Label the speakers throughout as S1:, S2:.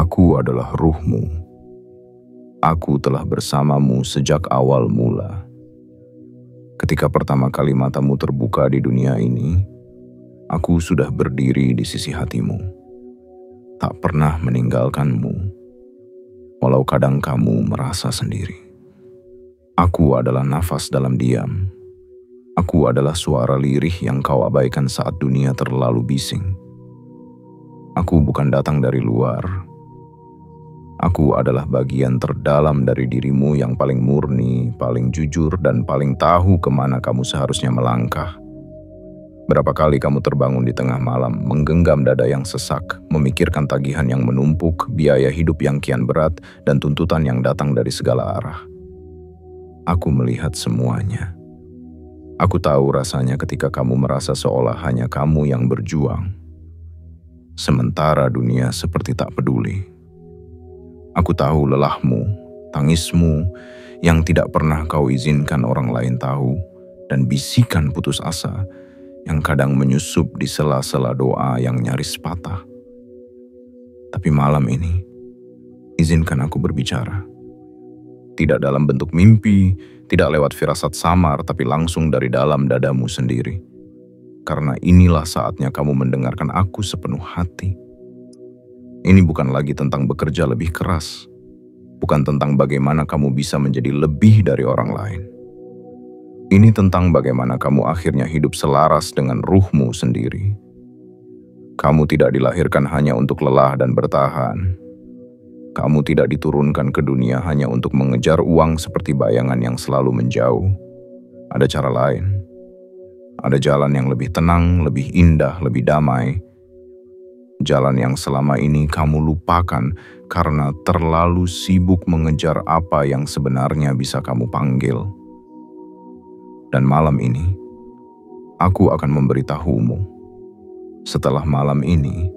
S1: Aku adalah ruhmu. Aku telah bersamamu sejak awal mula. Ketika pertama kali matamu terbuka di dunia ini, aku sudah berdiri di sisi hatimu. Tak pernah meninggalkanmu, walau kadang kamu merasa sendiri. Aku adalah nafas dalam diam. Aku adalah suara lirih yang kau abaikan saat dunia terlalu bising. Aku bukan datang dari luar. Aku adalah bagian terdalam dari dirimu yang paling murni, paling jujur, dan paling tahu kemana kamu seharusnya melangkah. Berapa kali kamu terbangun di tengah malam, menggenggam dada yang sesak, memikirkan tagihan yang menumpuk, biaya hidup yang kian berat, dan tuntutan yang datang dari segala arah. Aku melihat semuanya. Aku tahu rasanya ketika kamu merasa seolah hanya kamu yang berjuang, sementara dunia seperti tak peduli. Aku tahu lelahmu, tangismu, yang tidak pernah kau izinkan orang lain tahu, dan bisikan putus asa yang kadang menyusup di sela-sela doa yang nyaris patah. Tapi malam ini, izinkan aku berbicara. Tidak dalam bentuk mimpi, tidak lewat firasat samar, tapi langsung dari dalam dadamu sendiri. Karena inilah saatnya kamu mendengarkan aku sepenuh hati. Ini bukan lagi tentang bekerja lebih keras, bukan tentang bagaimana kamu bisa menjadi lebih dari orang lain. Ini tentang bagaimana kamu akhirnya hidup selaras dengan ruhmu sendiri. Kamu tidak dilahirkan hanya untuk lelah dan bertahan. Kamu tidak diturunkan ke dunia hanya untuk mengejar uang seperti bayangan yang selalu menjauh. Ada cara lain. Ada jalan yang lebih tenang, lebih indah, lebih damai. Jalan yang selama ini kamu lupakan karena terlalu sibuk mengejar apa yang sebenarnya bisa kamu panggil. Dan malam ini, aku akan memberitahumu. Setelah malam ini,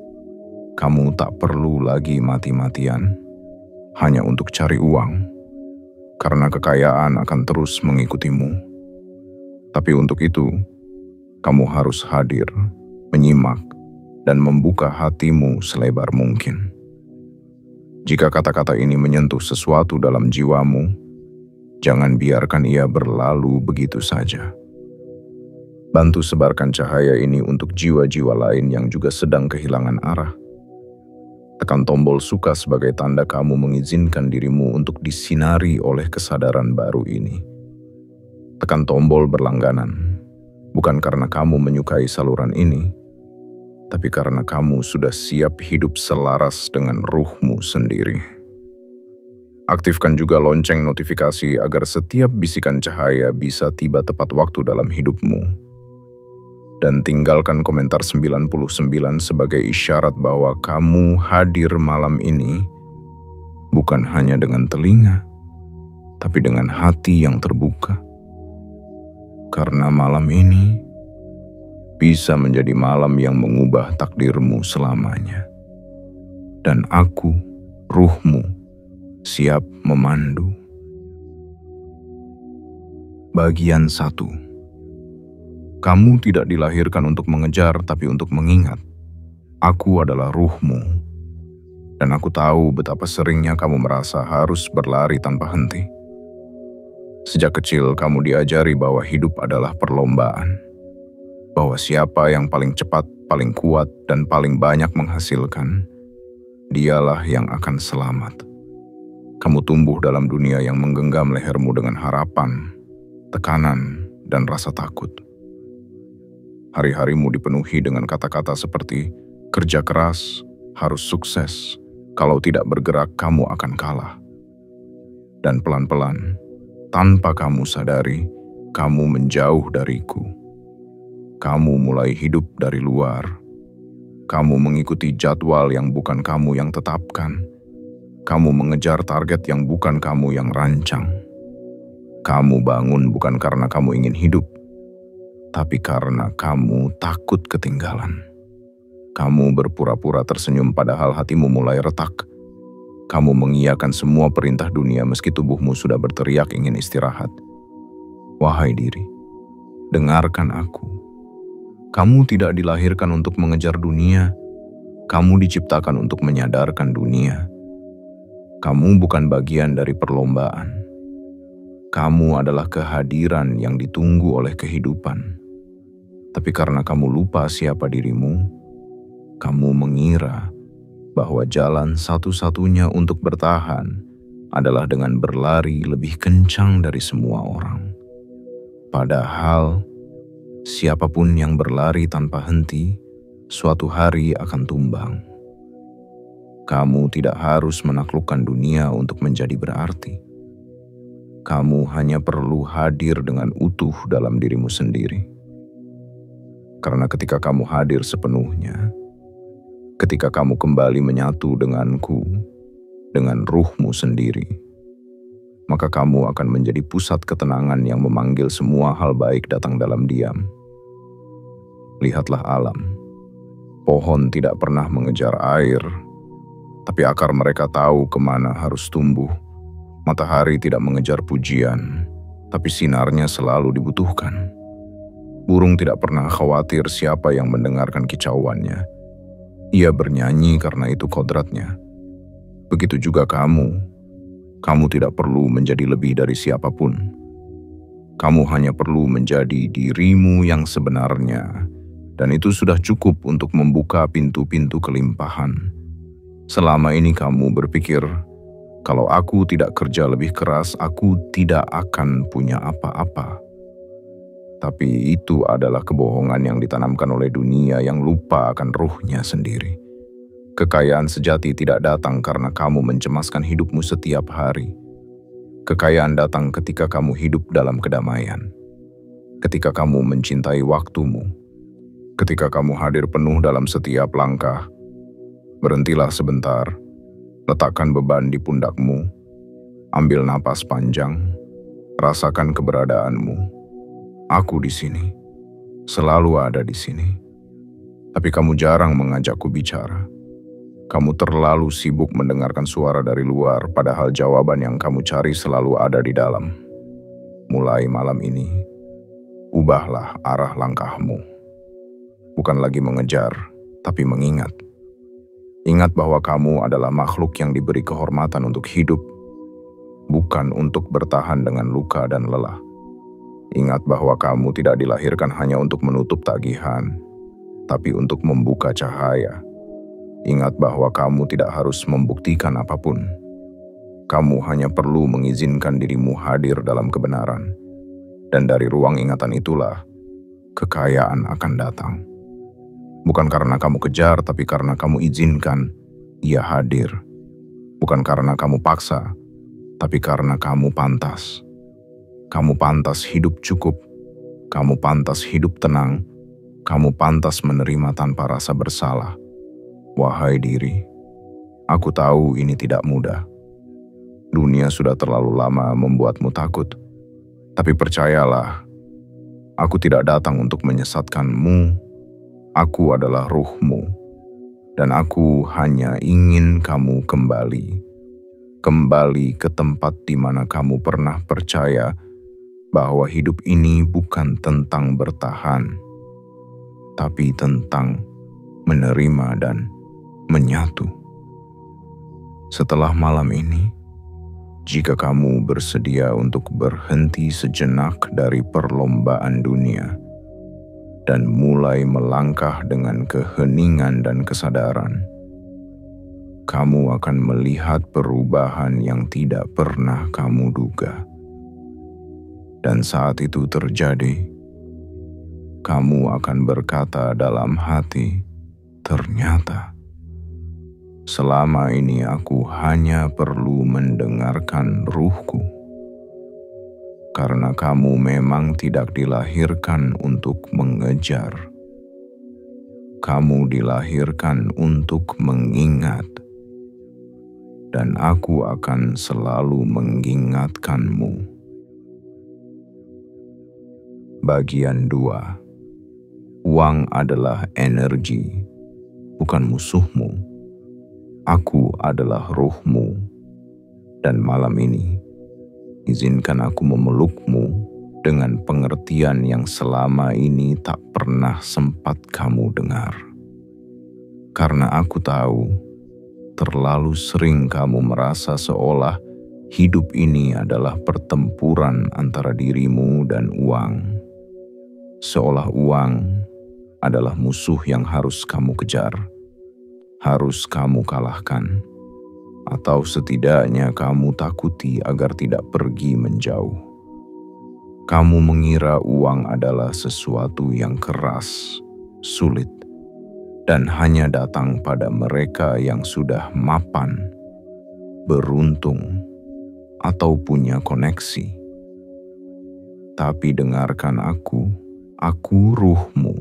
S1: kamu tak perlu lagi mati-matian hanya untuk cari uang, karena kekayaan akan terus mengikutimu. Tapi untuk itu, kamu harus hadir, menyimak, dan membuka hatimu selebar mungkin. Jika kata-kata ini menyentuh sesuatu dalam jiwamu, jangan biarkan ia berlalu begitu saja. Bantu sebarkan cahaya ini untuk jiwa-jiwa lain yang juga sedang kehilangan arah. Tekan tombol suka sebagai tanda kamu mengizinkan dirimu untuk disinari oleh kesadaran baru ini. Tekan tombol berlangganan, bukan karena kamu menyukai saluran ini, tapi karena kamu sudah siap hidup selaras dengan ruhmu sendiri. Aktifkan juga lonceng notifikasi agar setiap bisikan cahaya bisa tiba tepat waktu dalam hidupmu. Dan tinggalkan komentar 99 sebagai isyarat bahwa kamu hadir malam ini bukan hanya dengan telinga, tapi dengan hati yang terbuka. Karena malam ini bisa menjadi malam yang mengubah takdirmu selamanya. Dan aku, ruhmu, siap memandu. Bagian 1. Kamu tidak dilahirkan untuk mengejar, tapi untuk mengingat. Aku adalah ruhmu. Dan aku tahu betapa seringnya kamu merasa harus berlari tanpa henti. Sejak kecil kamu diajari bahwa hidup adalah perlombaan. Bahwa siapa yang paling cepat, paling kuat, dan paling banyak menghasilkan, dialah yang akan selamat. Kamu tumbuh dalam dunia yang menggenggam lehermu dengan harapan, tekanan, dan rasa takut. Hari-harimu dipenuhi dengan kata-kata seperti, kerja keras, harus sukses, kalau tidak bergerak kamu akan kalah. Dan pelan-pelan, tanpa kamu sadari, kamu menjauh dariku. Kamu mulai hidup dari luar. Kamu mengikuti jadwal yang bukan kamu yang tetapkan. Kamu mengejar target yang bukan kamu yang rancang. Kamu bangun bukan karena kamu ingin hidup, tapi karena kamu takut ketinggalan. Kamu berpura-pura tersenyum padahal hatimu mulai retak. Kamu mengiyakan semua perintah dunia meski tubuhmu sudah berteriak ingin istirahat. Wahai diri, dengarkan aku. Kamu tidak dilahirkan untuk mengejar dunia. Kamu diciptakan untuk menyadarkan dunia Kamu bukan bagian dari perlombaan. Kamu adalah kehadiran yang ditunggu oleh kehidupan. Tapi karena kamu lupa siapa dirimu, kamu mengira bahwa jalan satu-satunya untuk bertahan adalah dengan berlari lebih kencang dari semua orang. Padahal, siapapun yang berlari tanpa henti, suatu hari akan tumbang. Kamu tidak harus menaklukkan dunia untuk menjadi berarti. Kamu hanya perlu hadir dengan utuh dalam dirimu sendiri. Karena ketika kamu hadir sepenuhnya, ketika kamu kembali menyatu denganku, dengan ruhmu sendiri, maka kamu akan menjadi pusat ketenangan yang memanggil semua hal baik datang dalam diam. Lihatlah alam. Pohon tidak pernah mengejar air, tapi akar mereka tahu kemana harus tumbuh. Matahari tidak mengejar pujian, tapi sinarnya selalu dibutuhkan. Burung tidak pernah khawatir siapa yang mendengarkan kicauannya. Ia bernyanyi karena itu kodratnya. Begitu juga kamu. Kamu tidak perlu menjadi lebih dari siapapun. Kamu hanya perlu menjadi dirimu yang sebenarnya, dan itu sudah cukup untuk membuka pintu-pintu kelimpahan. Selama ini kamu berpikir, kalau aku tidak kerja lebih keras, aku tidak akan punya apa-apa. Tapi itu adalah kebohongan yang ditanamkan oleh dunia yang lupa akan ruhnya sendiri. Kekayaan sejati tidak datang karena kamu mencemaskan hidupmu setiap hari. Kekayaan datang ketika kamu hidup dalam kedamaian. Ketika kamu mencintai waktumu. Ketika kamu hadir penuh dalam setiap langkah. Berhentilah sebentar. Letakkan beban di pundakmu. Ambil napas panjang. Rasakan keberadaanmu. Aku di sini. Selalu ada di sini. Tapi kamu jarang mengajakku bicara. Kamu terlalu sibuk mendengarkan suara dari luar, padahal jawaban yang kamu cari selalu ada di dalam. Mulai malam ini, ubahlah arah langkahmu. Bukan lagi mengejar, tapi mengingat. Ingat bahwa kamu adalah makhluk yang diberi kehormatan untuk hidup, bukan untuk bertahan dengan luka dan lelah. Ingat bahwa kamu tidak dilahirkan hanya untuk menutup tagihan, tapi untuk membuka cahaya. Ingat bahwa kamu tidak harus membuktikan apapun. Kamu hanya perlu mengizinkan dirimu hadir dalam kebenaran. Dan dari ruang ingatan itulah, kekayaan akan datang. Bukan karena kamu kejar, tapi karena kamu izinkan ia hadir. Bukan karena kamu paksa, tapi karena kamu pantas. Kamu pantas hidup cukup. Kamu pantas hidup tenang. Kamu pantas menerima tanpa rasa bersalah. Wahai diri, aku tahu ini tidak mudah. Dunia sudah terlalu lama membuatmu takut. Tapi percayalah, aku tidak datang untuk menyesatkanmu. Aku adalah ruhmu, dan aku hanya ingin kamu kembali. Kembali ke tempat di mana kamu pernah percaya bahwa hidup ini bukan tentang bertahan, tapi tentang menerima dan menyatu. Setelah malam ini, jika kamu bersedia untuk berhenti sejenak dari perlombaan dunia, dan mulai melangkah dengan keheningan dan kesadaran, kamu akan melihat perubahan yang tidak pernah kamu duga. Dan saat itu terjadi, kamu akan berkata dalam hati, ternyata selama ini aku hanya perlu mendengarkan ruhku. Karena kamu memang tidak dilahirkan untuk mengejar. Kamu dilahirkan untuk mengingat. Dan aku akan selalu mengingatkanmu. Bagian 2. Uang adalah energi, bukan musuhmu. Aku adalah ruhmu. Dan malam ini, izinkan aku memelukmu dengan pengertian yang selama ini tak pernah sempat kamu dengar. Karena aku tahu, terlalu sering kamu merasa seolah hidup ini adalah pertempuran antara dirimu dan uang. Seolah uang adalah musuh yang harus kamu kejar, harus kamu kalahkan, atau setidaknya kamu takuti agar tidak pergi menjauh. Kamu mengira uang adalah sesuatu yang keras, sulit, dan hanya datang pada mereka yang sudah mapan, beruntung, atau punya koneksi. Tapi dengarkan aku ruhmu.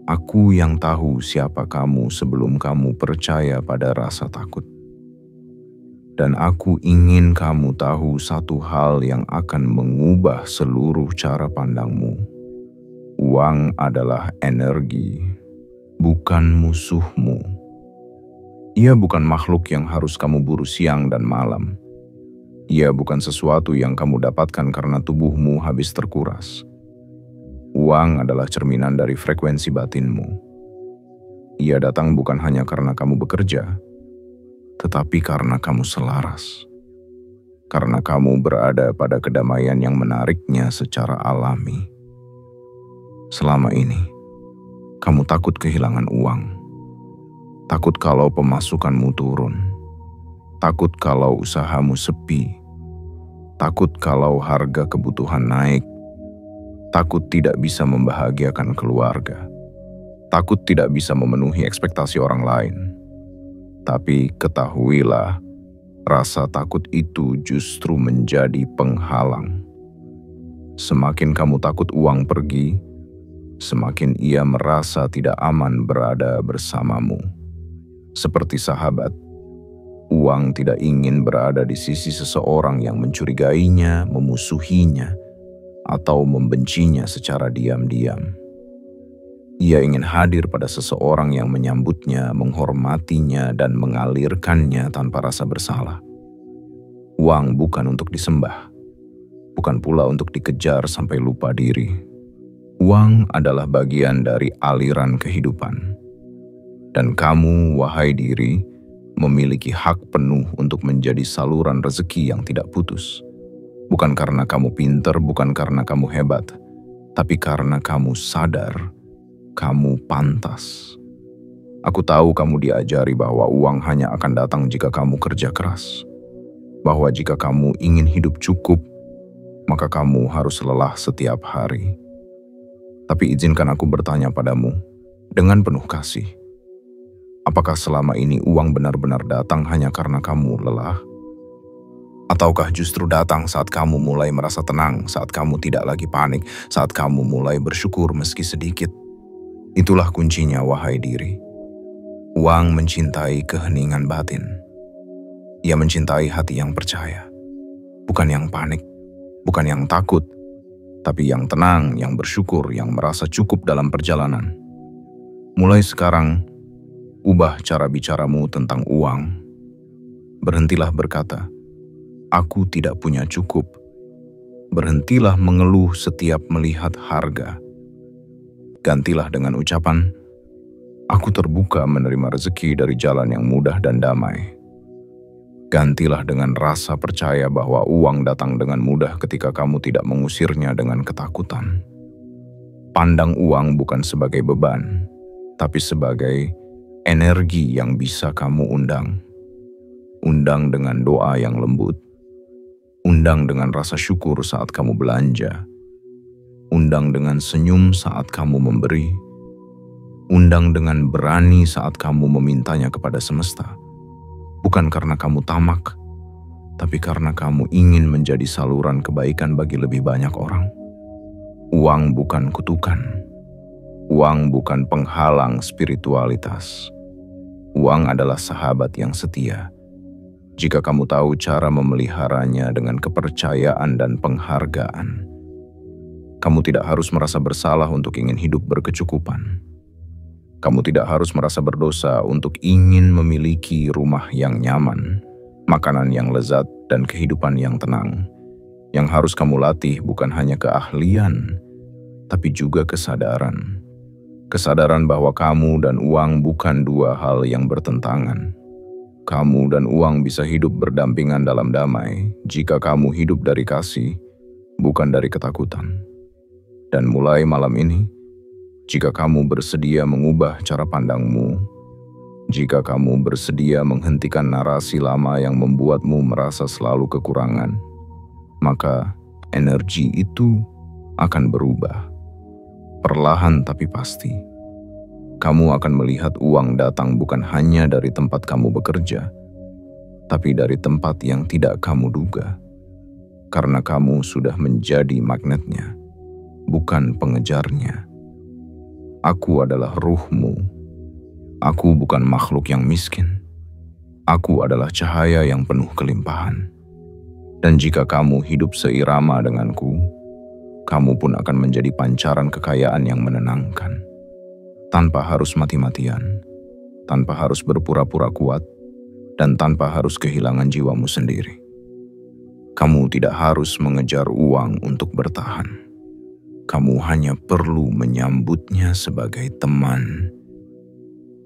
S1: Aku yang tahu siapa kamu sebelum kamu percaya pada rasa takut. Dan aku ingin kamu tahu satu hal yang akan mengubah seluruh cara pandangmu. Uang adalah energi, bukan musuhmu. Ia bukan makhluk yang harus kamu buru siang dan malam. Ia bukan sesuatu yang kamu dapatkan karena tubuhmu habis terkuras. Uang adalah cerminan dari frekuensi batinmu. Ia datang bukan hanya karena kamu bekerja, tetapi karena kamu selaras. Karena kamu berada pada kedamaian yang menariknya secara alami. Selama ini, kamu takut kehilangan uang. Takut kalau pemasukanmu turun. Takut kalau usahamu sepi. Takut kalau harga kebutuhan naik. Takut tidak bisa membahagiakan keluarga. Takut tidak bisa memenuhi ekspektasi orang lain. Tapi ketahuilah, rasa takut itu justru menjadi penghalang. Semakin kamu takut uang pergi, semakin ia merasa tidak aman berada bersamamu. Seperti sahabat, uang tidak ingin berada di sisi seseorang yang mencurigainya, memusuhinya, atau membencinya secara diam-diam. Ia ingin hadir pada seseorang yang menyambutnya, menghormatinya, dan mengalirkannya tanpa rasa bersalah. Uang bukan untuk disembah, bukan pula untuk dikejar sampai lupa diri. Uang adalah bagian dari aliran kehidupan. Dan kamu, wahai diri, memiliki hak penuh untuk menjadi saluran rezeki yang tidak putus. Bukan karena kamu pintar, bukan karena kamu hebat, tapi karena kamu sadar kamu pantas. Aku tahu kamu diajari bahwa uang hanya akan datang jika kamu kerja keras. Bahwa jika kamu ingin hidup cukup, maka kamu harus lelah setiap hari. Tapi izinkan aku bertanya padamu dengan penuh kasih. Apakah selama ini uang benar-benar datang hanya karena kamu lelah? Ataukah justru datang saat kamu mulai merasa tenang, saat kamu tidak lagi panik, saat kamu mulai bersyukur meski sedikit? Itulah kuncinya, wahai diri. Uang mencintai keheningan batin. Ia mencintai hati yang percaya. Bukan yang panik, bukan yang takut, tapi yang tenang, yang bersyukur, yang merasa cukup dalam perjalanan. Mulai sekarang, ubah cara bicaramu tentang uang. Berhentilah berkata, "Aku tidak punya cukup." Berhentilah mengeluh setiap melihat harga. Gantilah dengan ucapan, "Aku terbuka menerima rezeki dari jalan yang mudah dan damai." Gantilah dengan rasa percaya bahwa uang datang dengan mudah ketika kamu tidak mengusirnya dengan ketakutan. Pandang uang bukan sebagai beban, tapi sebagai energi yang bisa kamu undang. Undang dengan doa yang lembut. Undang dengan rasa syukur saat kamu belanja. Undang dengan senyum saat kamu memberi. Undang dengan berani saat kamu memintanya kepada semesta. Bukan karena kamu tamak, tapi karena kamu ingin menjadi saluran kebaikan bagi lebih banyak orang. Uang bukan kutukan. Uang bukan penghalang spiritualitas. Uang adalah sahabat yang setia. Jika kamu tahu cara memeliharanya dengan kepercayaan dan penghargaan. Kamu tidak harus merasa bersalah untuk ingin hidup berkecukupan. Kamu tidak harus merasa berdosa untuk ingin memiliki rumah yang nyaman, makanan yang lezat, dan kehidupan yang tenang. Yang harus kamu latih bukan hanya keahlian, tapi juga kesadaran. Kesadaran bahwa kamu dan uang bukan dua hal yang bertentangan. Kamu dan uang bisa hidup berdampingan dalam damai jika kamu hidup dari kasih, bukan dari ketakutan. Dan mulai malam ini, jika kamu bersedia mengubah cara pandangmu, jika kamu bersedia menghentikan narasi lama yang membuatmu merasa selalu kekurangan, maka energi itu akan berubah. Perlahan tapi pasti. Kamu akan melihat uang datang bukan hanya dari tempat kamu bekerja, tapi dari tempat yang tidak kamu duga. Karena kamu sudah menjadi magnetnya, bukan pengejarnya. Aku adalah ruhmu. Aku bukan makhluk yang miskin. Aku adalah cahaya yang penuh kelimpahan. Dan jika kamu hidup seirama denganku, kamu pun akan menjadi pancaran kekayaan yang menenangkan. Tanpa harus mati-matian, tanpa harus berpura-pura kuat, dan tanpa harus kehilangan jiwamu sendiri. Kamu tidak harus mengejar uang untuk bertahan. Kamu hanya perlu menyambutnya sebagai teman,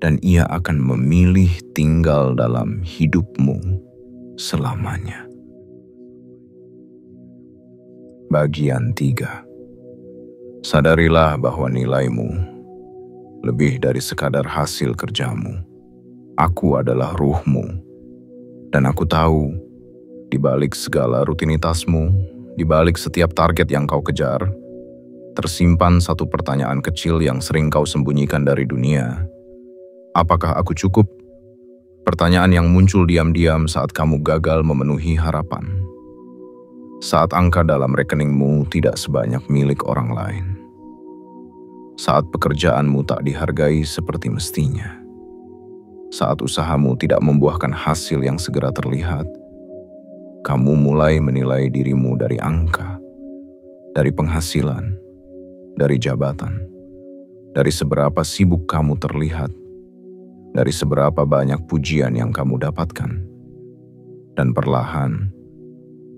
S1: dan ia akan memilih tinggal dalam hidupmu selamanya. Bagian 3. Sadarilah bahwa nilaimu lebih dari sekadar hasil kerjamu. Aku adalah ruhmu, dan aku tahu di balik segala rutinitasmu, di balik setiap target yang kau kejar, tersimpan satu pertanyaan kecil yang sering kau sembunyikan dari dunia. Apakah aku cukup? Pertanyaan yang muncul diam-diam saat kamu gagal memenuhi harapan. Saat angka dalam rekeningmu tidak sebanyak milik orang lain. Saat pekerjaanmu tak dihargai seperti mestinya. Saat usahamu tidak membuahkan hasil yang segera terlihat, kamu mulai menilai dirimu dari angka, dari penghasilan, dari jabatan, dari seberapa sibuk kamu terlihat, dari seberapa banyak pujian yang kamu dapatkan. Dan perlahan,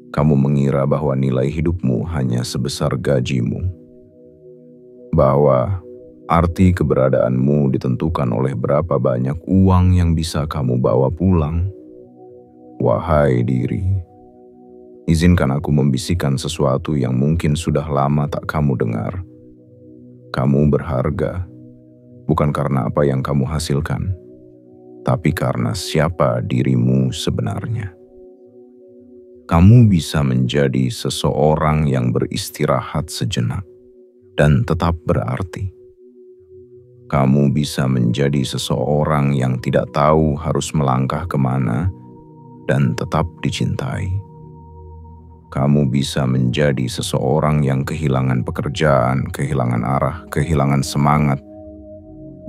S1: kamu mengira bahwa nilai hidupmu hanya sebesar gajimu. Bahwa arti keberadaanmu ditentukan oleh berapa banyak uang yang bisa kamu bawa pulang. Wahai diri, izinkan aku membisikkan sesuatu yang mungkin sudah lama tak kamu dengar. Kamu berharga, bukan karena apa yang kamu hasilkan, tapi karena siapa dirimu sebenarnya. Kamu bisa menjadi seseorang yang beristirahat sejenak dan tetap berarti. Kamu bisa menjadi seseorang yang tidak tahu harus melangkah kemana dan tetap dicintai. Kamu bisa menjadi seseorang yang kehilangan pekerjaan, kehilangan arah, kehilangan semangat,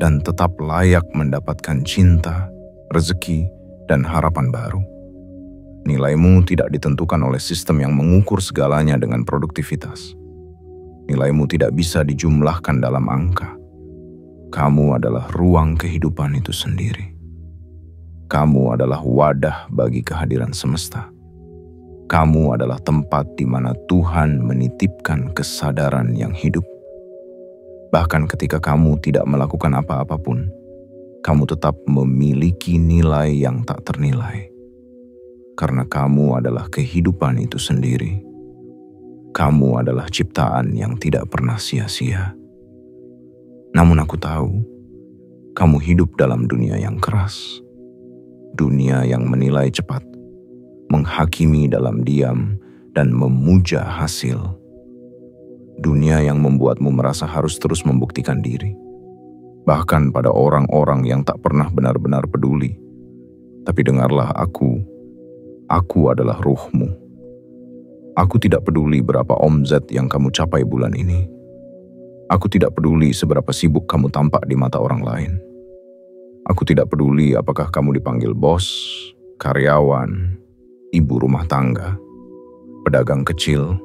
S1: dan tetap layak mendapatkan cinta, rezeki, dan harapan baru. Nilaimu tidak ditentukan oleh sistem yang mengukur segalanya dengan produktivitas. Nilaimu tidak bisa dijumlahkan dalam angka. Kamu adalah ruang kehidupan itu sendiri. Kamu adalah wadah bagi kehadiran semesta. Kamu adalah tempat di mana Tuhan menitipkan kesadaran yang hidup. Bahkan ketika kamu tidak melakukan apa-apa pun, kamu tetap memiliki nilai yang tak ternilai. Karena kamu adalah kehidupan itu sendiri. Kamu adalah ciptaan yang tidak pernah sia-sia. Namun aku tahu, kamu hidup dalam dunia yang keras. Dunia yang menilai cepat, menghakimi dalam diam, dan memuja hasil. Dunia yang membuatmu merasa harus terus membuktikan diri. Bahkan pada orang-orang yang tak pernah benar-benar peduli. Tapi dengarlah aku adalah ruhmu. Aku tidak peduli berapa omzet yang kamu capai bulan ini. Aku tidak peduli seberapa sibuk kamu tampak di mata orang lain. Aku tidak peduli apakah kamu dipanggil bos, karyawan, ibu rumah tangga, pedagang kecil,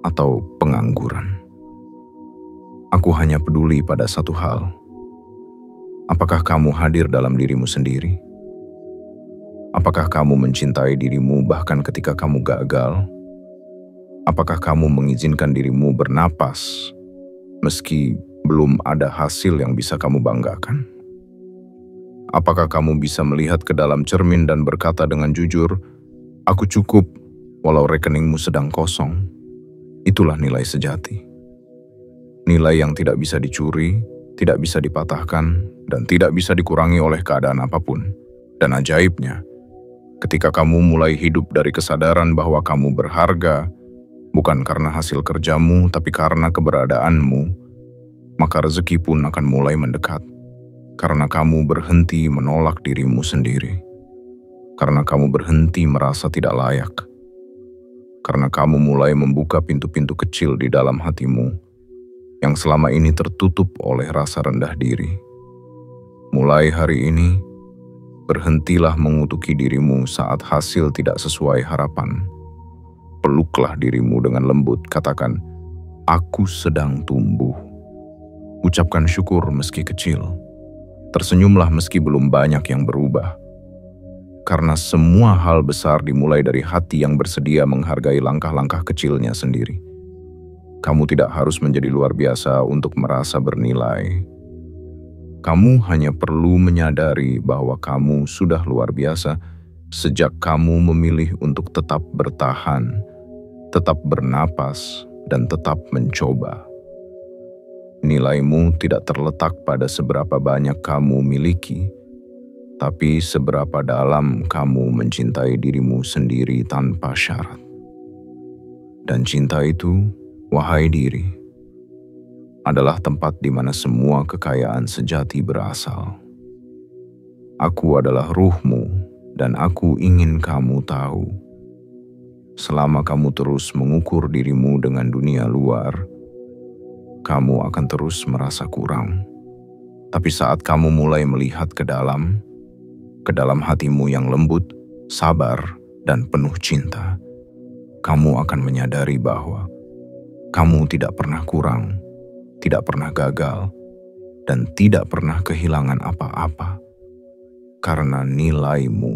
S1: atau pengangguran. Aku hanya peduli pada satu hal. Apakah kamu hadir dalam dirimu sendiri? Apakah kamu mencintai dirimu bahkan ketika kamu gagal? Apakah kamu mengizinkan dirimu bernapas meski belum ada hasil yang bisa kamu banggakan? Apakah kamu bisa melihat ke dalam cermin dan berkata dengan jujur, "Aku cukup, walau rekeningmu sedang kosong"? Itulah nilai sejati. Nilai yang tidak bisa dicuri, tidak bisa dipatahkan, dan tidak bisa dikurangi oleh keadaan apapun. Dan ajaibnya, ketika kamu mulai hidup dari kesadaran bahwa kamu berharga, bukan karena hasil kerjamu, tapi karena keberadaanmu, maka rezeki pun akan mulai mendekat. Karena kamu berhenti menolak dirimu sendiri. Karena kamu berhenti merasa tidak layak. Karena kamu mulai membuka pintu-pintu kecil di dalam hatimu yang selama ini tertutup oleh rasa rendah diri. Mulai hari ini, berhentilah mengutuki dirimu saat hasil tidak sesuai harapan. Peluklah dirimu dengan lembut, katakan, "Aku sedang tumbuh." Ucapkan syukur meski kecil. Tersenyumlah meski belum banyak yang berubah. Karena semua hal besar dimulai dari hati yang bersedia menghargai langkah-langkah kecilnya sendiri. Kamu tidak harus menjadi luar biasa untuk merasa bernilai. Kamu hanya perlu menyadari bahwa kamu sudah luar biasa sejak kamu memilih untuk tetap bertahan, tetap bernapas, dan tetap mencoba. Nilaimu tidak terletak pada seberapa banyak kamu miliki, tapi seberapa dalam kamu mencintai dirimu sendiri tanpa syarat. Dan cinta itu, wahai diri, adalah tempat di mana semua kekayaan sejati berasal. Aku adalah ruhmu, dan aku ingin kamu tahu. Selama kamu terus mengukur dirimu dengan dunia luar, kamu akan terus merasa kurang. Tapi saat kamu mulai melihat ke dalam hatimu yang lembut, sabar, dan penuh cinta, kamu akan menyadari bahwa kamu tidak pernah kurang, tidak pernah gagal, dan tidak pernah kehilangan apa-apa. Karena nilaimu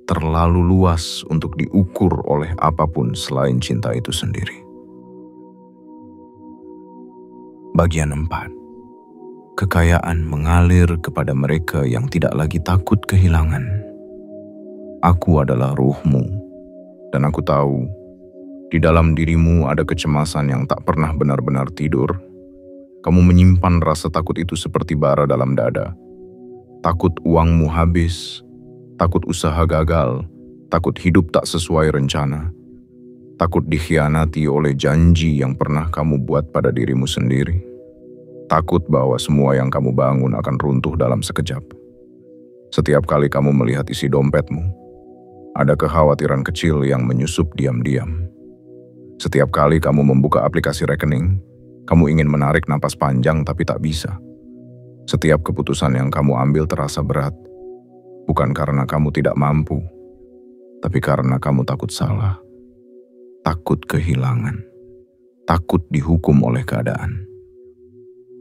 S1: terlalu luas untuk diukur oleh apapun selain cinta itu sendiri. Bagian 4. Kekayaan mengalir kepada mereka yang tidak lagi takut kehilangan. Aku adalah ruhmu, dan aku tahu di dalam dirimu ada kecemasan yang tak pernah benar-benar tidur. Kamu menyimpan rasa takut itu seperti bara dalam dada. Takut uangmu habis, takut usaha gagal, takut hidup tak sesuai rencana, takut dikhianati oleh janji yang pernah kamu buat pada dirimu sendiri. Takut bahwa semua yang kamu bangun akan runtuh dalam sekejap. Setiap kali kamu melihat isi dompetmu, ada kekhawatiran kecil yang menyusup diam-diam. Setiap kali kamu membuka aplikasi rekening, kamu ingin menarik napas panjang tapi tak bisa. Setiap keputusan yang kamu ambil terasa berat, bukan karena kamu tidak mampu, tapi karena kamu takut salah, takut kehilangan, takut dihukum oleh keadaan.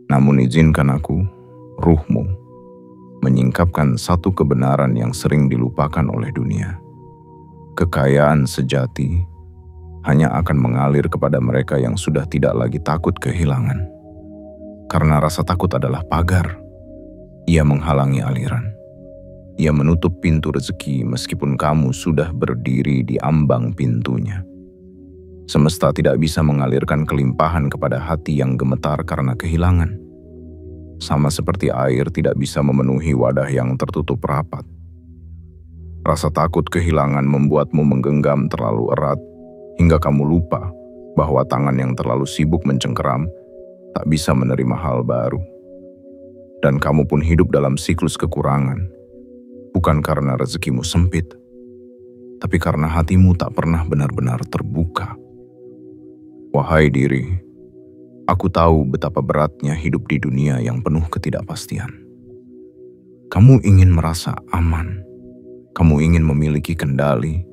S1: Namun izinkan aku, ruhmu, menyingkapkan satu kebenaran yang sering dilupakan oleh dunia. Kekayaan sejati hanya akan mengalir kepada mereka yang sudah tidak lagi takut kehilangan. Karena rasa takut adalah pagar. Ia menghalangi aliran. Ia menutup pintu rezeki meskipun kamu sudah berdiri di ambang pintunya. Semesta tidak bisa mengalirkan kelimpahan kepada hati yang gemetar karena kehilangan. Sama seperti air tidak bisa memenuhi wadah yang tertutup rapat. Rasa takut kehilangan membuatmu menggenggam terlalu erat hingga kamu lupa bahwa tangan yang terlalu sibuk mencengkeram tak bisa menerima hal baru. Dan kamu pun hidup dalam siklus kekurangan, bukan karena rezekimu sempit, tapi karena hatimu tak pernah benar-benar terbuka. Wahai diri, aku tahu betapa beratnya hidup di dunia yang penuh ketidakpastian. Kamu ingin merasa aman, kamu ingin memiliki kendali,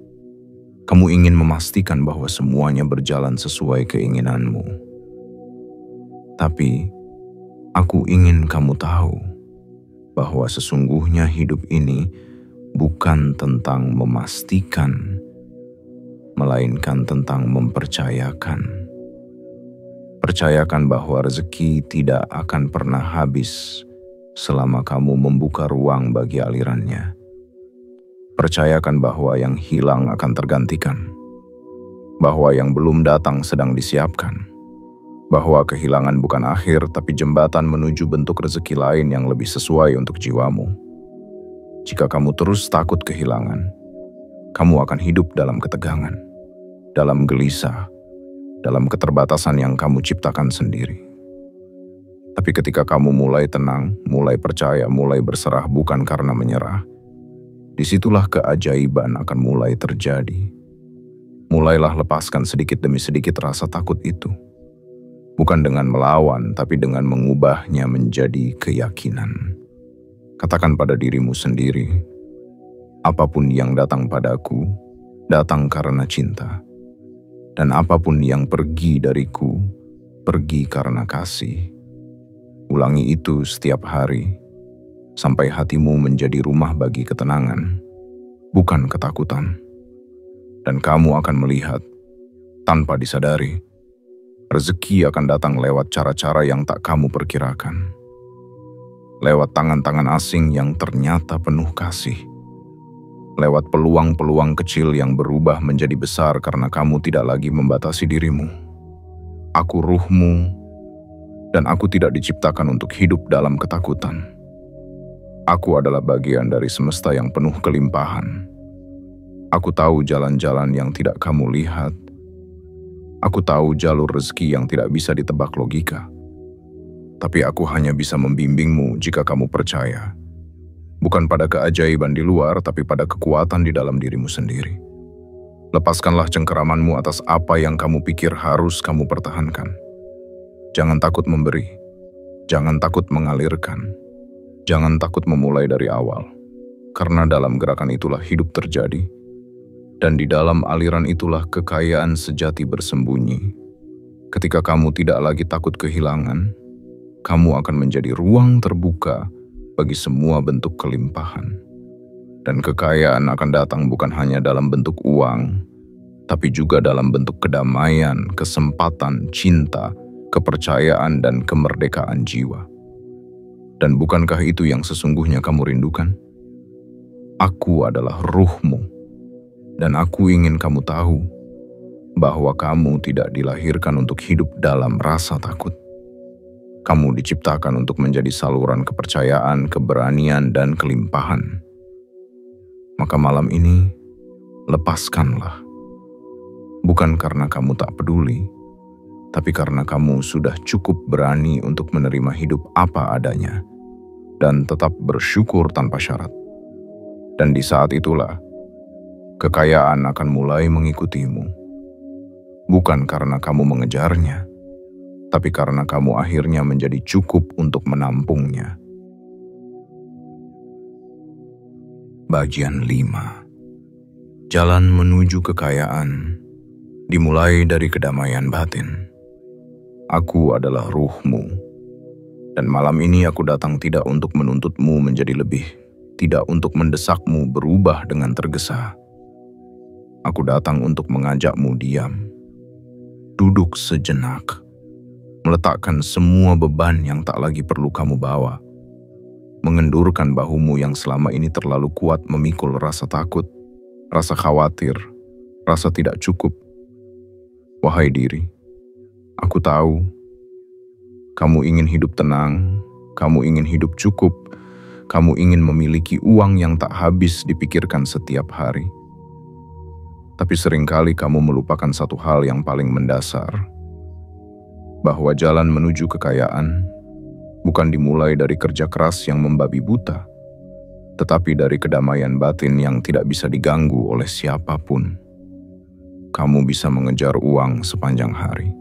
S1: kamu ingin memastikan bahwa semuanya berjalan sesuai keinginanmu. Tapi, aku ingin kamu tahu bahwa sesungguhnya hidup ini bukan tentang memastikan, melainkan tentang mempercayakan. Percayakan bahwa rezeki tidak akan pernah habis selama kamu membuka ruang bagi alirannya. Percayakan bahwa yang hilang akan tergantikan, bahwa yang belum datang sedang disiapkan, bahwa kehilangan bukan akhir tapi jembatan menuju bentuk rezeki lain yang lebih sesuai untuk jiwamu. Jika kamu terus takut kehilangan, kamu akan hidup dalam ketegangan, dalam gelisah, dalam keterbatasan yang kamu ciptakan sendiri. Tapi ketika kamu mulai tenang, mulai percaya, mulai berserah bukan karena menyerah, disitulah keajaiban akan mulai terjadi. Mulailah lepaskan sedikit demi sedikit rasa takut itu. Bukan dengan melawan, tapi dengan mengubahnya menjadi keyakinan. Katakan pada dirimu sendiri, apapun yang datang padaku, datang karena cinta. Dan apapun yang pergi dariku, pergi karena kasih. Ulangi itu setiap hari, sampai hatimu menjadi rumah bagi ketenangan, bukan ketakutan. Dan kamu akan melihat, tanpa disadari, rezeki akan datang lewat cara-cara yang tak kamu perkirakan. Lewat tangan-tangan asing yang ternyata penuh kasih. Lewat peluang-peluang kecil yang berubah menjadi besar karena kamu tidak lagi membatasi dirimu. Aku ruhmu, dan aku tidak diciptakan untuk hidup dalam ketakutan. Aku adalah bagian dari semesta yang penuh kelimpahan. Aku tahu jalan-jalan yang tidak kamu lihat. Aku tahu jalur rezeki yang tidak bisa ditebak logika. Tapi aku hanya bisa membimbingmu jika kamu percaya. Bukan pada keajaiban di luar, tapi pada kekuatan di dalam dirimu sendiri. Lepaskanlah cengkeramanmu atas apa yang kamu pikir harus kamu pertahankan. Jangan takut memberi. Jangan takut mengalirkan. Jangan takut memulai dari awal. Karena dalam gerakan itulah hidup terjadi. Dan di dalam aliran itulah kekayaan sejati bersembunyi. Ketika kamu tidak lagi takut kehilangan, kamu akan menjadi ruang terbuka bagi semua bentuk kelimpahan. Dan kekayaan akan datang bukan hanya dalam bentuk uang, tapi juga dalam bentuk kedamaian, kesempatan, cinta, kepercayaan, dan kemerdekaan jiwa. Dan bukankah itu yang sesungguhnya kamu rindukan? Aku adalah ruhmu, dan aku ingin kamu tahu bahwa kamu tidak dilahirkan untuk hidup dalam rasa takut. Kamu diciptakan untuk menjadi saluran kepercayaan, keberanian, dan kelimpahan. Maka malam ini, lepaskanlah. Bukan karena kamu tak peduli, tapi karena kamu sudah cukup berani untuk menerima hidup apa adanya dan tetap bersyukur tanpa syarat. Dan di saat itulah, kekayaan akan mulai mengikutimu. Bukan karena kamu mengejarnya, tapi karena kamu akhirnya menjadi cukup untuk menampungnya. Bagian 5. Jalan menuju kekayaan dimulai dari kedamaian batin. Aku adalah ruhmu, dan malam ini aku datang tidak untuk menuntutmu menjadi lebih, tidak untuk mendesakmu berubah dengan tergesa. Aku datang untuk mengajakmu diam, duduk sejenak, meletakkan semua beban yang tak lagi perlu kamu bawa, mengendurkan bahumu yang selama ini terlalu kuat memikul rasa takut, rasa khawatir, rasa tidak cukup. Wahai diri, aku tahu, kamu ingin hidup tenang, kamu ingin hidup cukup, kamu ingin memiliki uang yang tak habis dipikirkan setiap hari. Tapi seringkali kamu melupakan satu hal yang paling mendasar, bahwa jalan menuju kekayaan bukan dimulai dari kerja keras yang membabi buta, tetapi dari kedamaian batin yang tidak bisa diganggu oleh siapapun. Kamu bisa mengejar uang sepanjang hari.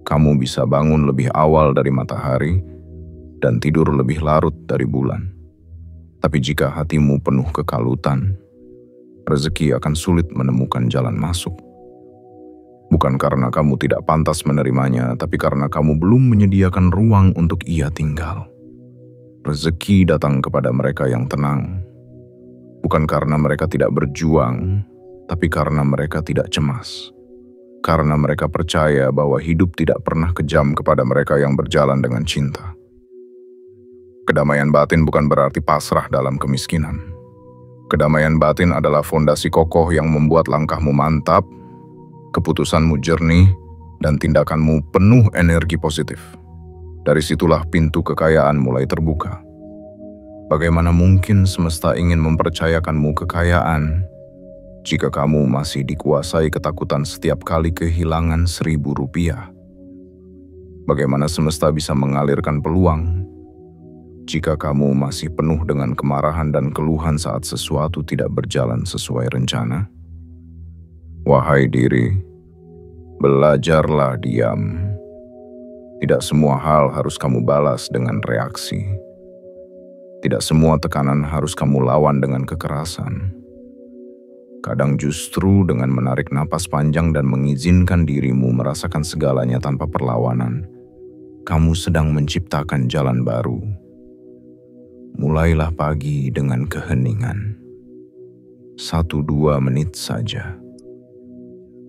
S1: Kamu bisa bangun lebih awal dari matahari dan tidur lebih larut dari bulan. Tapi jika hatimu penuh kekalutan, rezeki akan sulit menemukan jalan masuk. Bukan karena kamu tidak pantas menerimanya, tapi karena kamu belum menyediakan ruang untuk ia tinggal. Rezeki datang kepada mereka yang tenang, bukan karena mereka tidak berjuang, tapi karena mereka tidak cemas. Karena mereka percaya bahwa hidup tidak pernah kejam kepada mereka yang berjalan dengan cinta. Kedamaian batin bukan berarti pasrah dalam kemiskinan. Kedamaian batin adalah fondasi kokoh yang membuat langkahmu mantap, keputusanmu jernih, dan tindakanmu penuh energi positif. Dari situlah pintu kekayaan mulai terbuka. Bagaimana mungkin semesta ingin mempercayakanmu kekayaan jika kamu masih dikuasai ketakutan setiap kali kehilangan Rp1.000? Bagaimana semesta bisa mengalirkan peluang jika kamu masih penuh dengan kemarahan dan keluhan saat sesuatu tidak berjalan sesuai rencana? Wahai diri, belajarlah diam. Tidak semua hal harus kamu balas dengan reaksi. Tidak semua tekanan harus kamu lawan dengan kekerasan. Kadang justru dengan menarik napas panjang dan mengizinkan dirimu merasakan segalanya tanpa perlawanan, kamu sedang menciptakan jalan baru. Mulailah pagi dengan keheningan. 1-2 menit saja.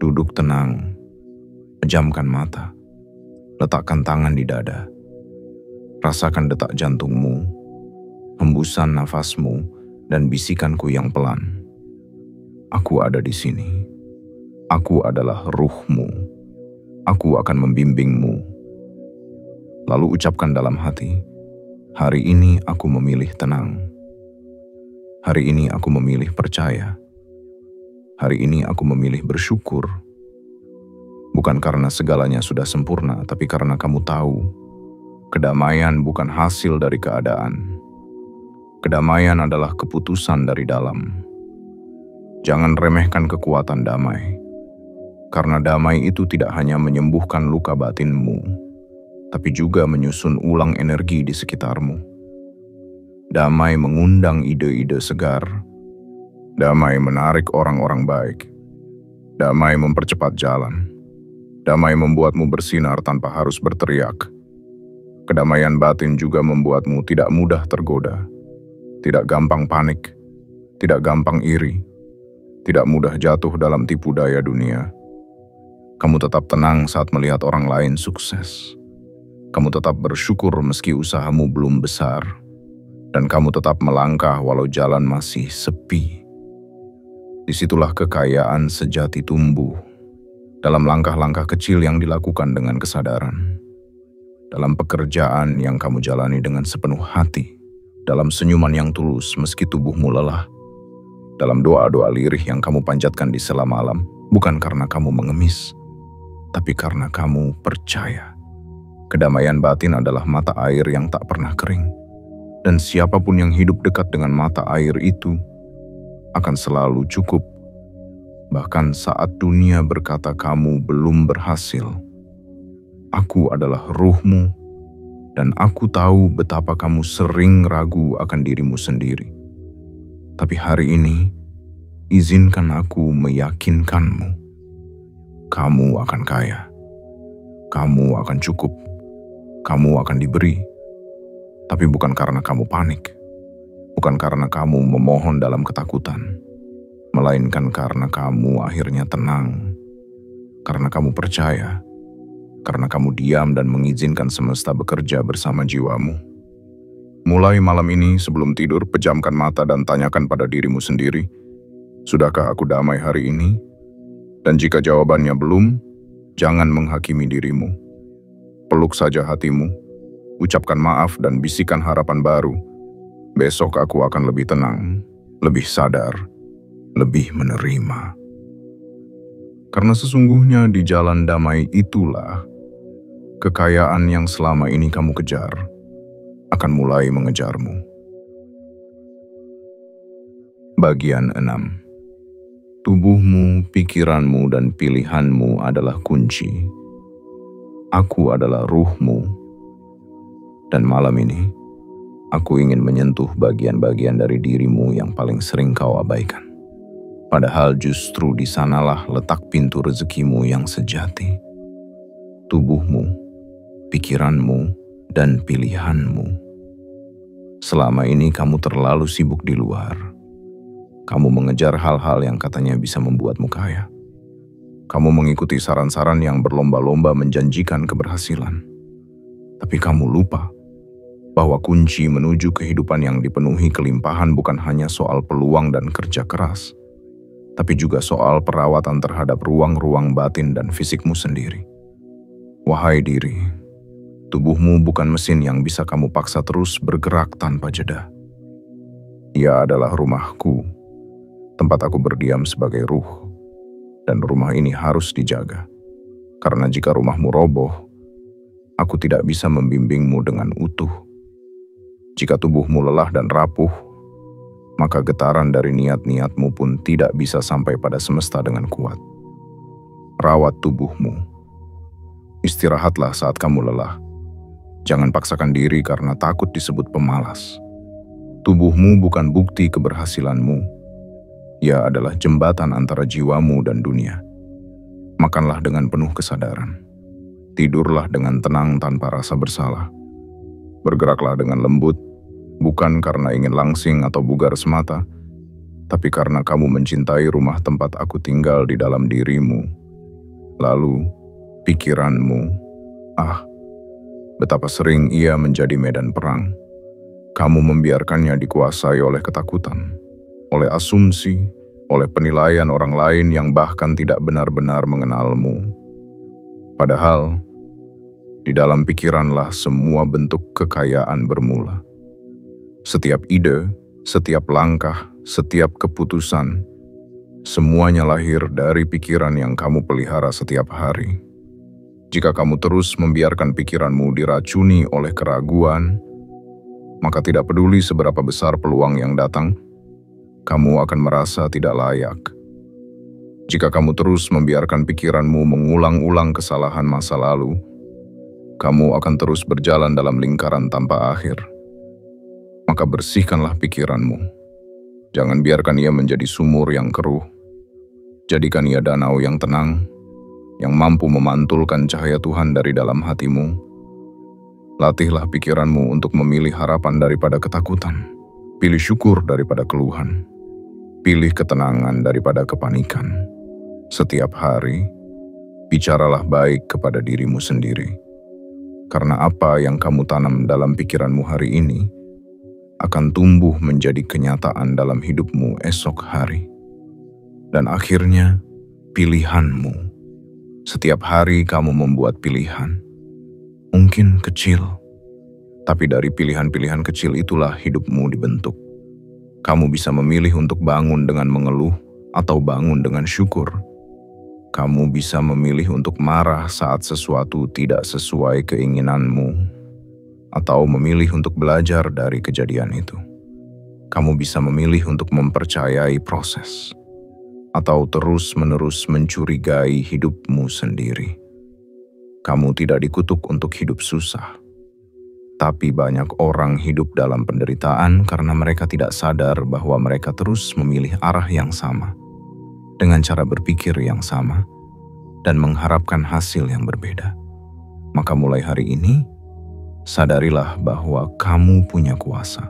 S1: Duduk tenang, pejamkan mata, letakkan tangan di dada. Rasakan detak jantungmu, hembusan nafasmu, dan bisikanku yang pelan. Aku ada di sini. Aku adalah ruhmu. Aku akan membimbingmu. Lalu ucapkan dalam hati, hari ini aku memilih tenang. Hari ini aku memilih percaya. Hari ini aku memilih bersyukur. Bukan karena segalanya sudah sempurna, tapi karena kamu tahu, kedamaian bukan hasil dari keadaan. Kedamaian adalah keputusan dari dalam. Jangan remehkan kekuatan damai, karena damai itu tidak hanya menyembuhkan luka batinmu, tapi juga menyusun ulang energi di sekitarmu. Damai mengundang ide-ide segar. Damai menarik orang-orang baik. Damai mempercepat jalan. Damai membuatmu bersinar tanpa harus berteriak. Kedamaian batin juga membuatmu tidak mudah tergoda, tidak gampang panik, tidak gampang iri, tidak mudah jatuh dalam tipu daya dunia. Kamu tetap tenang saat melihat orang lain sukses. Kamu tetap bersyukur meski usahamu belum besar. Dan kamu tetap melangkah walau jalan masih sepi. Disitulah kekayaan sejati tumbuh, dalam langkah-langkah kecil yang dilakukan dengan kesadaran, dalam pekerjaan yang kamu jalani dengan sepenuh hati, dalam senyuman yang tulus meski tubuhmu lelah, dalam doa-doa lirih yang kamu panjatkan di sela malam, bukan karena kamu mengemis, tapi karena kamu percaya. Kedamaian batin adalah mata air yang tak pernah kering, dan siapapun yang hidup dekat dengan mata air itu akan selalu cukup. Bahkan saat dunia berkata kamu belum berhasil, aku adalah ruhmu, dan aku tahu betapa kamu sering ragu akan dirimu sendiri. Tapi hari ini, izinkan aku meyakinkanmu, kamu akan kaya, kamu akan cukup, kamu akan diberi. Tapi bukan karena kamu panik, bukan karena kamu memohon dalam ketakutan, melainkan karena kamu akhirnya tenang, karena kamu percaya, karena kamu diam dan mengizinkan semesta bekerja bersama jiwamu. Mulai malam ini sebelum tidur, pejamkan mata dan tanyakan pada dirimu sendiri, sudahkah aku damai hari ini? Dan jika jawabannya belum, jangan menghakimi dirimu. Peluk saja hatimu, ucapkan maaf dan bisikan harapan baru. Besok aku akan lebih tenang, lebih sadar, lebih menerima. Karena sesungguhnya di jalan damai itulah kekayaan yang selama ini kamu kejar akan mulai mengejarmu. Bagian 6. Tubuhmu, pikiranmu, dan pilihanmu adalah kunci. Aku adalah ruhmu. Dan malam ini, aku ingin menyentuh bagian-bagian dari dirimu yang paling sering kau abaikan. Padahal justru di sanalah letak pintu rezekimu yang sejati. Tubuhmu, pikiranmu, dan pilihanmu. Selama ini kamu terlalu sibuk di luar. Kamu mengejar hal-hal yang katanya bisa membuatmu kaya. Kamu mengikuti saran-saran yang berlomba-lomba menjanjikan keberhasilan. Tapi kamu lupa bahwa kunci menuju kehidupan yang dipenuhi kelimpahan bukan hanya soal peluang dan kerja keras, tapi juga soal perawatan terhadap ruang-ruang batin dan fisikmu sendiri. Wahai diri, tubuhmu bukan mesin yang bisa kamu paksa terus bergerak tanpa jeda. Ia adalah rumahku, tempat aku berdiam sebagai ruh, dan rumah ini harus dijaga. Karena jika rumahmu roboh, aku tidak bisa membimbingmu dengan utuh. Jika tubuhmu lelah dan rapuh, maka getaran dari niat-niatmu pun tidak bisa sampai pada semesta dengan kuat. Rawat tubuhmu. Istirahatlah saat kamu lelah. Jangan paksakan diri karena takut disebut pemalas. Tubuhmu bukan bukti keberhasilanmu. Ia adalah jembatan antara jiwamu dan dunia. Makanlah dengan penuh kesadaran. Tidurlah dengan tenang tanpa rasa bersalah. Bergeraklah dengan lembut, bukan karena ingin langsing atau bugar semata, tapi karena kamu mencintai rumah tempat aku tinggal di dalam dirimu. Lalu, pikiranmu, betapa sering ia menjadi medan perang. Kamu membiarkannya dikuasai oleh ketakutan, oleh asumsi, oleh penilaian orang lain yang bahkan tidak benar-benar mengenalmu. Padahal, di dalam pikiranlah semua bentuk kekayaan bermula. Setiap ide, setiap langkah, setiap keputusan, semuanya lahir dari pikiran yang kamu pelihara setiap hari. Jika kamu terus membiarkan pikiranmu diracuni oleh keraguan, maka tidak peduli seberapa besar peluang yang datang, kamu akan merasa tidak layak. Jika kamu terus membiarkan pikiranmu mengulang-ulang kesalahan masa lalu, kamu akan terus berjalan dalam lingkaran tanpa akhir. Maka bersihkanlah pikiranmu. Jangan biarkan ia menjadi sumur yang keruh. Jadikan ia danau yang tenang, yang mampu memantulkan cahaya Tuhan dari dalam hatimu. Latihlah pikiranmu untuk memilih harapan daripada ketakutan. Pilih syukur daripada keluhan. Pilih ketenangan daripada kepanikan. Setiap hari, bicaralah baik kepada dirimu sendiri. Karena apa yang kamu tanam dalam pikiranmu hari ini akan tumbuh menjadi kenyataan dalam hidupmu esok hari. Dan akhirnya, pilihanmu. Setiap hari kamu membuat pilihan. Mungkin kecil, tapi dari pilihan-pilihan kecil itulah hidupmu dibentuk. Kamu bisa memilih untuk bangun dengan mengeluh atau bangun dengan syukur. Kamu bisa memilih untuk marah saat sesuatu tidak sesuai keinginanmu, atau memilih untuk belajar dari kejadian itu. Kamu bisa memilih untuk mempercayai proses, atau terus-menerus mencurigai hidupmu sendiri. Kamu tidak dikutuk untuk hidup susah, tapi banyak orang hidup dalam penderitaan karena mereka tidak sadar bahwa mereka terus memilih arah yang sama, dengan cara berpikir yang sama, dan mengharapkan hasil yang berbeda. Maka mulai hari ini, sadarilah bahwa kamu punya kuasa.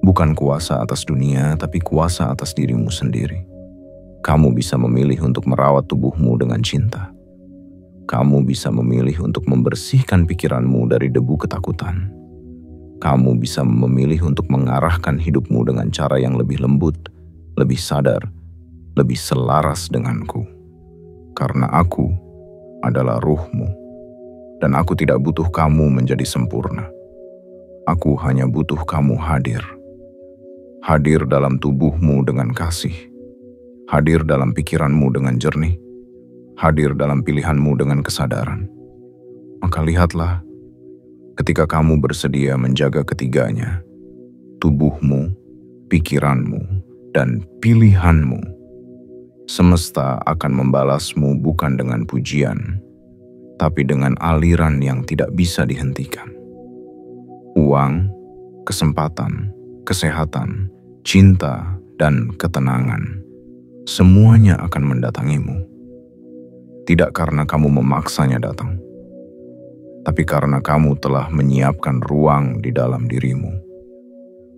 S1: Bukan kuasa atas dunia, tapi kuasa atas dirimu sendiri. Kamu bisa memilih untuk merawat tubuhmu dengan cinta. Kamu bisa memilih untuk membersihkan pikiranmu dari debu ketakutan. Kamu bisa memilih untuk mengarahkan hidupmu dengan cara yang lebih lembut, lebih sadar, lebih selaras denganku. Karena aku adalah ruhmu, dan aku tidak butuh kamu menjadi sempurna. Aku hanya butuh kamu hadir. Hadir dalam tubuhmu dengan kasih. Hadir dalam pikiranmu dengan jernih. Hadir dalam pilihanmu dengan kesadaran. Maka lihatlah, ketika kamu bersedia menjaga ketiganya, tubuhmu, pikiranmu, dan pilihanmu, semesta akan membalasmu bukan dengan pujian, tapi dengan aliran yang tidak bisa dihentikan. Uang, kesempatan, kesehatan, cinta, dan ketenangan, semuanya akan mendatangimu. Tidak karena kamu memaksanya datang, tapi karena kamu telah menyiapkan ruang di dalam dirimu.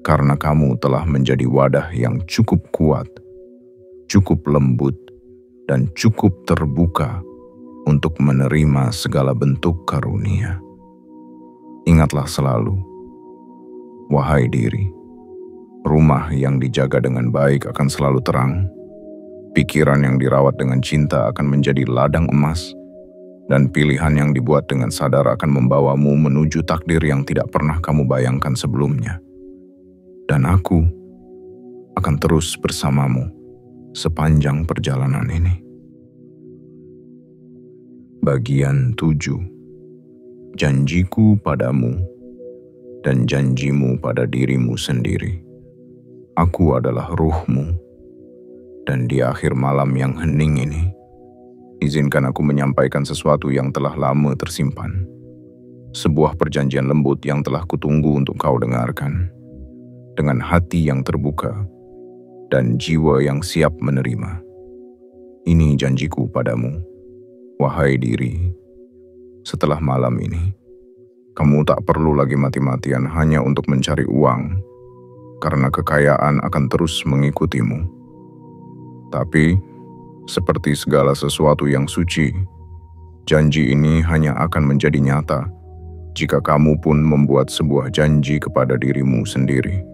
S1: Karena kamu telah menjadi wadah yang cukup kuat, cukup lembut, dan cukup terbuka untuk menerima segala bentuk karunia. Ingatlah selalu Wahai diri, rumah yang dijaga dengan baik akan selalu terang, pikiran yang dirawat dengan cinta akan menjadi ladang emas, dan pilihan yang dibuat dengan sadar akan membawamu menuju takdir yang tidak pernah kamu bayangkan sebelumnya. Dan aku akan terus bersamamu sepanjang perjalanan ini. Bagian 7. Janjiku padamu dan janjimu pada dirimu sendiri. Aku adalah ruhmu, dan di akhir malam yang hening ini, izinkan aku menyampaikan sesuatu yang telah lama tersimpan. Sebuah perjanjian lembut yang telah kutunggu untuk kau dengarkan. Dengan hati yang terbuka dan jiwa yang siap menerima. Ini janjiku padamu, wahai diri. Setelah malam ini, kamu tak perlu lagi mati-matian hanya untuk mencari uang, karena kekayaan akan terus mengikutimu. Tapi, seperti segala sesuatu yang suci, janji ini hanya akan menjadi nyata jika kamu pun membuat sebuah janji kepada dirimu sendiri.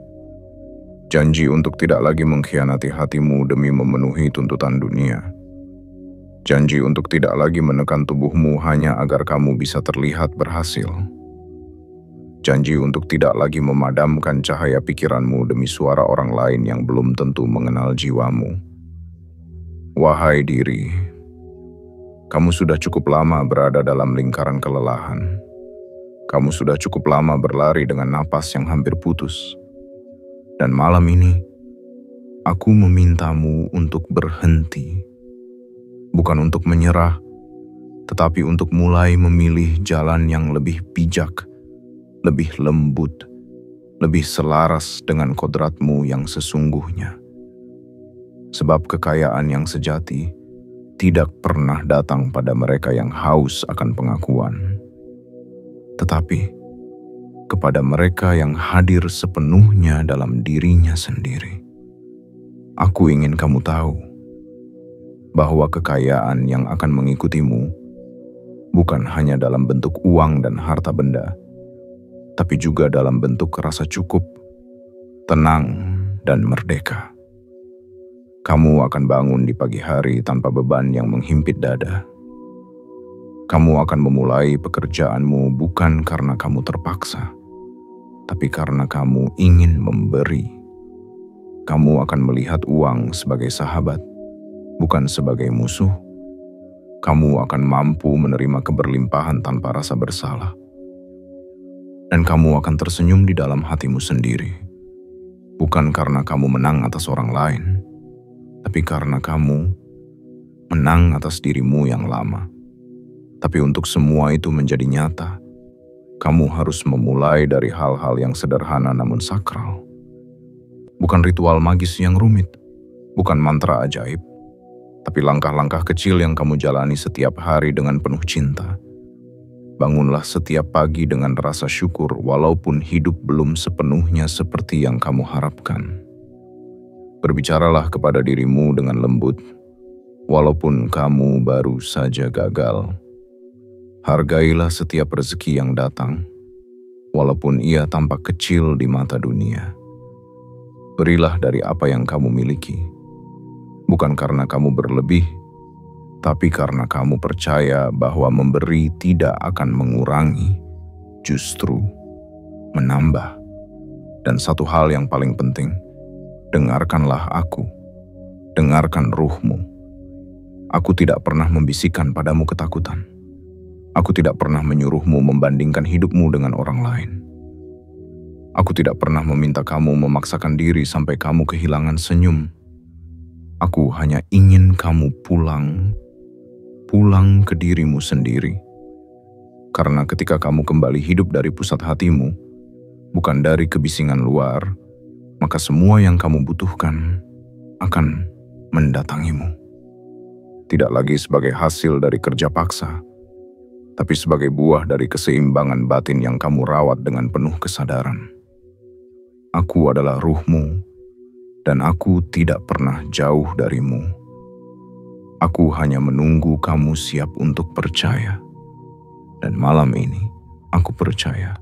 S1: Janji untuk tidak lagi mengkhianati hatimu demi memenuhi tuntutan dunia. Janji untuk tidak lagi menekan tubuhmu hanya agar kamu bisa terlihat berhasil. Janji untuk tidak lagi memadamkan cahaya pikiranmu demi suara orang lain yang belum tentu mengenal jiwamu. Wahai diri, kamu sudah cukup lama berada dalam lingkaran kelelahan. Kamu sudah cukup lama berlari dengan napas yang hampir putus. Dan malam ini, aku memintamu untuk berhenti. Bukan untuk menyerah, tetapi untuk mulai memilih jalan yang lebih bijak, lebih lembut, lebih selaras dengan kodratmu yang sesungguhnya. Sebab kekayaan yang sejati tidak pernah datang pada mereka yang haus akan pengakuan, tetapi kepada mereka yang hadir sepenuhnya dalam dirinya sendiri. Aku ingin kamu tahu bahwa kekayaan yang akan mengikutimu bukan hanya dalam bentuk uang dan harta benda, tapi juga dalam bentuk rasa cukup, tenang, dan merdeka. Kamu akan bangun di pagi hari tanpa beban yang menghimpit dada. Kamu akan memulai pekerjaanmu bukan karena kamu terpaksa, tapi karena kamu ingin memberi. Kamu akan melihat uang sebagai sahabat, bukan sebagai musuh. Kamu akan mampu menerima keberlimpahan tanpa rasa bersalah. Dan kamu akan tersenyum di dalam hatimu sendiri. Bukan karena kamu menang atas orang lain, tapi karena kamu menang atas dirimu yang lama. Tapi untuk semua itu menjadi nyata, kamu harus memulai dari hal-hal yang sederhana namun sakral. Bukan ritual magis yang rumit, bukan mantra ajaib, tapi langkah-langkah kecil yang kamu jalani setiap hari dengan penuh cinta. Bangunlah setiap pagi dengan rasa syukur walaupun hidup belum sepenuhnya seperti yang kamu harapkan. Berbicaralah kepada dirimu dengan lembut, walaupun kamu baru saja gagal. Hargailah setiap rezeki yang datang, walaupun ia tampak kecil di mata dunia. Berilah dari apa yang kamu miliki, bukan karena kamu berlebih, tapi karena kamu percaya bahwa memberi tidak akan mengurangi, justru menambah. Dan satu hal yang paling penting, dengarkanlah aku, dengarkan ruhmu. Aku tidak pernah membisikkan padamu ketakutan. Aku tidak pernah menyuruhmu membandingkan hidupmu dengan orang lain. Aku tidak pernah meminta kamu memaksakan diri sampai kamu kehilangan senyum. Aku hanya ingin kamu pulang ke dirimu sendiri. Karena ketika kamu kembali hidup dari pusat hatimu, bukan dari kebisingan luar, maka semua yang kamu butuhkan akan mendatangimu. Tidak lagi sebagai hasil dari kerja paksa, tapi sebagai buah dari keseimbangan batin yang kamu rawat dengan penuh kesadaran. Aku adalah ruhmu, dan aku tidak pernah jauh darimu. Aku hanya menunggu kamu siap untuk percaya. Dan malam ini, aku percaya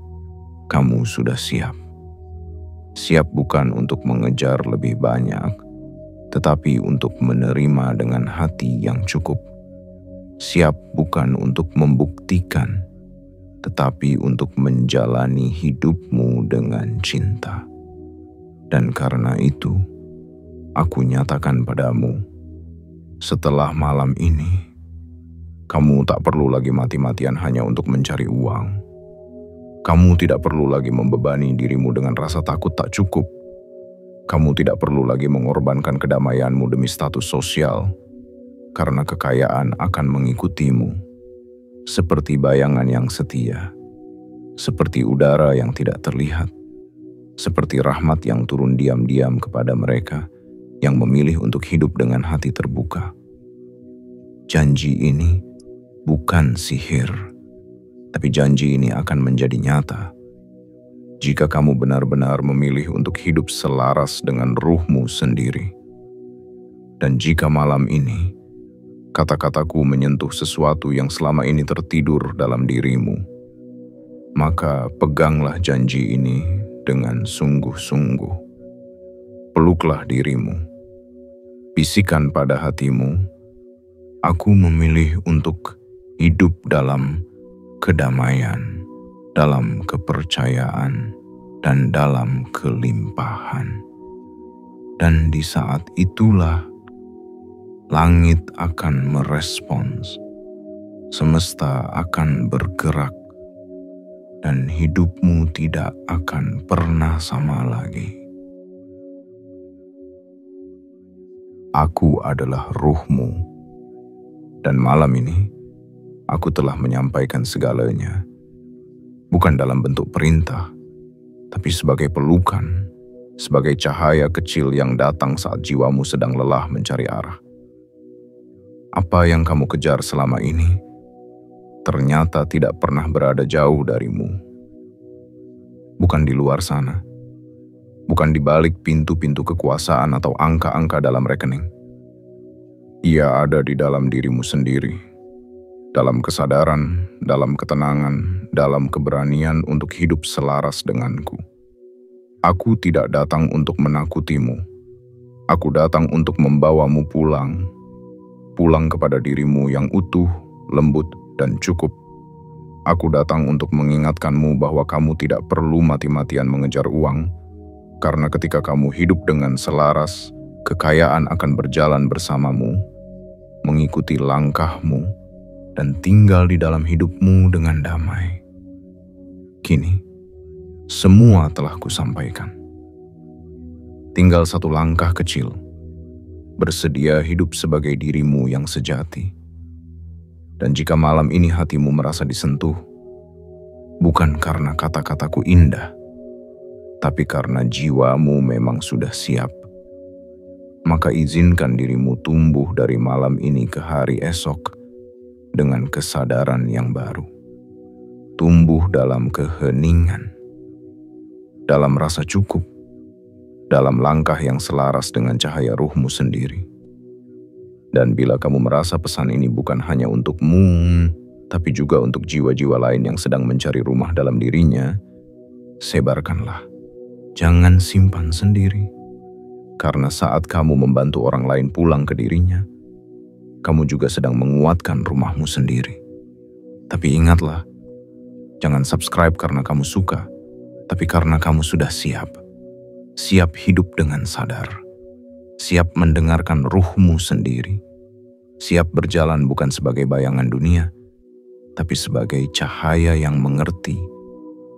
S1: kamu sudah siap. Siap bukan untuk mengejar lebih banyak, tetapi untuk menerima dengan hati yang cukup. Siap bukan untuk membuktikan, tetapi untuk menjalani hidupmu dengan cinta. Dan karena itu, aku nyatakan padamu, setelah malam ini, kamu tak perlu lagi mati-matian hanya untuk mencari uang. Kamu tidak perlu lagi membebani dirimu dengan rasa takut tak cukup. Kamu tidak perlu lagi mengorbankan kedamaianmu demi status sosial, karena kekayaan akan mengikutimu, seperti bayangan yang setia, seperti udara yang tidak terlihat, seperti rahmat yang turun diam-diam kepada mereka yang memilih untuk hidup dengan hati terbuka. Janji ini bukan sihir, tapi janji ini akan menjadi nyata jika kamu benar-benar memilih untuk hidup selaras dengan ruhmu sendiri. Dan jika malam ini kata-kataku menyentuh sesuatu yang selama ini tertidur dalam dirimu, maka peganglah janji ini dengan sungguh-sungguh. Peluklah dirimu, bisikan pada hatimu, aku memilih untuk hidup dalam kedamaian, dalam kepercayaan, dan dalam kelimpahan. Dan di saat itulah langit akan merespons, semesta akan bergerak, dan hidupmu tidak akan pernah sama lagi. Aku adalah ruhmu, dan malam ini aku telah menyampaikan segalanya, bukan dalam bentuk perintah, tapi sebagai pelukan, sebagai cahaya kecil yang datang saat jiwamu sedang lelah mencari arah. Apa yang kamu kejar selama ini ternyata tidak pernah berada jauh darimu. Bukan di luar sana, bukan di balik pintu-pintu kekuasaan atau angka-angka dalam rekening. Ia ada di dalam dirimu sendiri, dalam kesadaran, dalam ketenangan, dalam keberanian untuk hidup selaras denganku. Aku tidak datang untuk menakutimu. Aku datang untuk membawamu pulang. Pulang kepada dirimu yang utuh, lembut, dan cukup. Aku datang untuk mengingatkanmu bahwa kamu tidak perlu mati-matian mengejar uang, karena ketika kamu hidup dengan selaras, kekayaan akan berjalan bersamamu, mengikuti langkahmu, dan tinggal di dalam hidupmu dengan damai. Kini, semua telah kusampaikan. Tinggal satu langkah kecil, bersedia hidup sebagai dirimu yang sejati. Dan jika malam ini hatimu merasa disentuh, bukan karena kata-kataku indah, tapi karena jiwamu memang sudah siap, maka izinkan dirimu tumbuh dari malam ini ke hari esok dengan kesadaran yang baru. Tumbuh dalam keheningan, dalam rasa cukup, dalam langkah yang selaras dengan cahaya ruhmu sendiri. Dan bila kamu merasa pesan ini bukan hanya untukmu, tapi juga untuk jiwa-jiwa lain yang sedang mencari rumah dalam dirinya, sebarkanlah. Jangan simpan sendiri. Karena saat kamu membantu orang lain pulang ke dirinya, kamu juga sedang menguatkan rumahmu sendiri. Tapi ingatlah, jangan subscribe karena kamu suka, tapi karena kamu sudah siap. Siap hidup dengan sadar. Siap mendengarkan ruhmu sendiri. Siap berjalan bukan sebagai bayangan dunia, tapi sebagai cahaya yang mengerti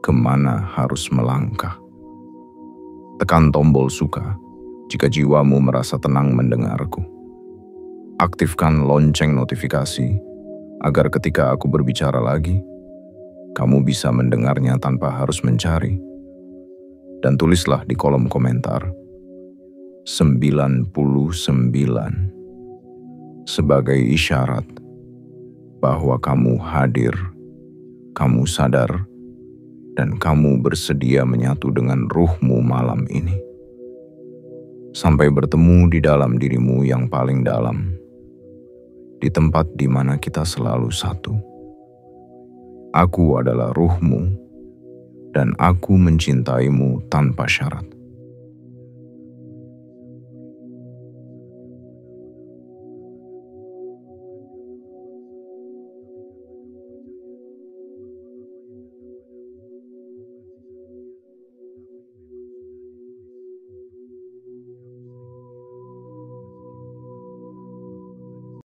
S1: kemana harus melangkah. Tekan tombol suka jika jiwamu merasa tenang mendengarku. Aktifkan lonceng notifikasi agar ketika aku berbicara lagi, kamu bisa mendengarnya tanpa harus mencari. Dan tulislah di kolom komentar 99 sebagai isyarat bahwa kamu hadir, kamu sadar, dan kamu bersedia menyatu dengan ruhmu malam ini. Sampai bertemu di dalam dirimu yang paling dalam, di tempat di mana kita selalu satu. Aku adalah ruhmu, dan aku mencintaimu tanpa syarat.